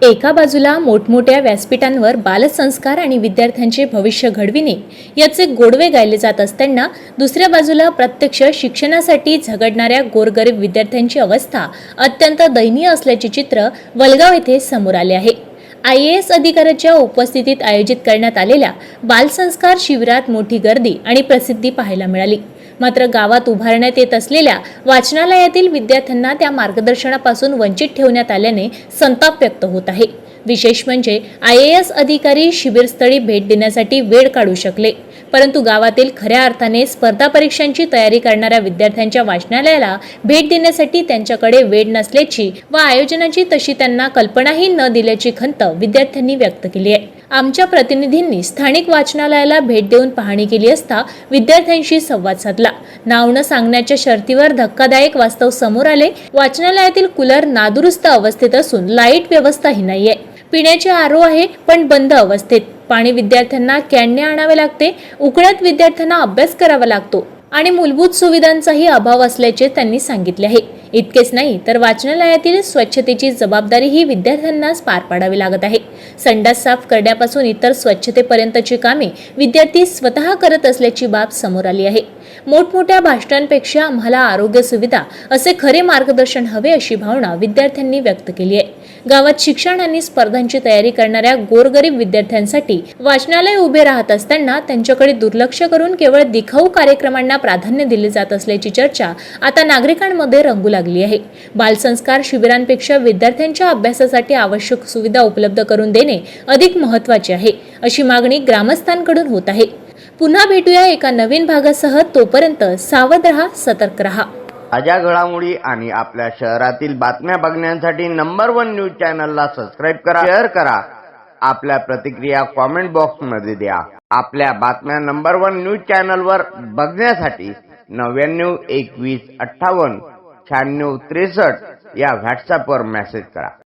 एका बाजूला मोठमोठ्या व्यासपीठांवर बालसंस्कार आणि विद्यार्थ्यांचे भविष्य घडविणे याचे गोडवे गायले जात असताना दुसऱ्या बाजूला प्रत्यक्ष शिक्षणासाठी झगडणाऱ्या गोरगरीब विद्यार्थ्यांची अवस्था अत्यंत दयनीय असल्याचे चित्र वलगाव येथे समोर आले आहे। IAS अधिकाऱ्याच्या उपस्थितीत आयोजित करण्यात आलेल्या बालसंस्कार शिबिरात मोठी गर्दी आणि प्रसिद्धी पाहायला मिळाली। मात्र गावात उभारण्यात येत असलेल्या वाचनालयातील विद्यार्थ्यांना त्या मार्गदर्शनापासून वंचित ठेवण्यात आल्याने संताप व्यक्त होत आहे। विशेष म्हणजे IAS अधिकारी शिबिरस्थळी भेट देण्यासाठी वेळ काढू शकले, परंतु गावातील खऱ्या अर्थाने स्पर्धा परीक्षांची तयारी करणाऱ्या विद्यार्थ्यांच्या वाचनालयाला भेट देण्यासाठी त्यांच्याकडे वेळ नसल्याची व आयोजनाची तशी त्यांना कल्पनाही न दिल्याची खंत विद्यार्थ्यांनी व्यक्त केली आहे। आमच्या प्रतिनिधींनी स्थानिक वाचनालयाला भेट देऊन पाहणी केली असता विद्यार्थ्यांशी संवाद साधला। नाव न सांगण्याच्या शर्तीवर धक्कादायक वास्तव समोर आले। वाचनालयातील कूलर नादुरुस्त अवस्थेत असून लाईट व्यवस्थाही नाहीये। पिण्याचे आरो आहे पण बंद अवस्थेत। पाणी विद्यार्थ्यांना कॅनने आणावे लागते। उकळत विद्यार्थ्यांना अभ्यास करावा लागतो आणि मूलभूत सुविधांचाही अभाव असल्याचे त्यांनी सांगितले आहे। इतकेच नाही तर वाचनालयातील स्वच्छतेची जबाबदारी ही विद्यार्थ्यांनाच पार पाडावी लागत आहे। संडास साफ करण्यापासून इतर स्वच्छतेपर्यंतची कामे विद्यार्थी स्वतः करत असल्याची बाब समोर आली आहे। मोठमोठ्या भाषणांपेक्षा आम्हाला आरोग्य सुविधा असे खरे मार्गदर्शन हवे अशी भावना विद्यार्थ्यांनी व्यक्त केली आहे। गावात शिक्षण आणि स्पर्धांची तयारी करणाऱ्या गोरगरीब विद्यार्थ्यांसाठी वाचनालय उभे राहत असताना त्यांच्याकडे दुर्लक्ष करून केवळ दिखाऊ कार्यक्रमांना प्राधान्य दिले जात असल्याची चर्चा आता नागरिकांमध्ये रंगू लागली आहे। बालसंस्कार शिबिरांपेक्षा विद्यार्थ्यांच्या अभ्यासासाठी आवश्यक सुविधा उपलब्ध करून देणे अधिक महत्त्वाचे आहे, अशी मागणी ग्रामस्थांकडून होत आहे। पुन्हा भेटूया एका नवीन भागासह। तोपर्यंत सावध रहा, सतर्क रहा। ताज्या घडामोडी आणि आपल्या शहरातील बातम्या बघण्यासाठी नंबर 1 न्यूज चॅनलला सबस्क्राईब करा, शेअर करा, आपल्या प्रतिक्रिया कॉमेंट बॉक्स मध्ये द्या। आपल्या बातम्या नंबर 1 न्यूज चॅनलवर बघण्यासाठी 99 21 58 96 63 या व्हॉट्सअपवर मेसेज करा।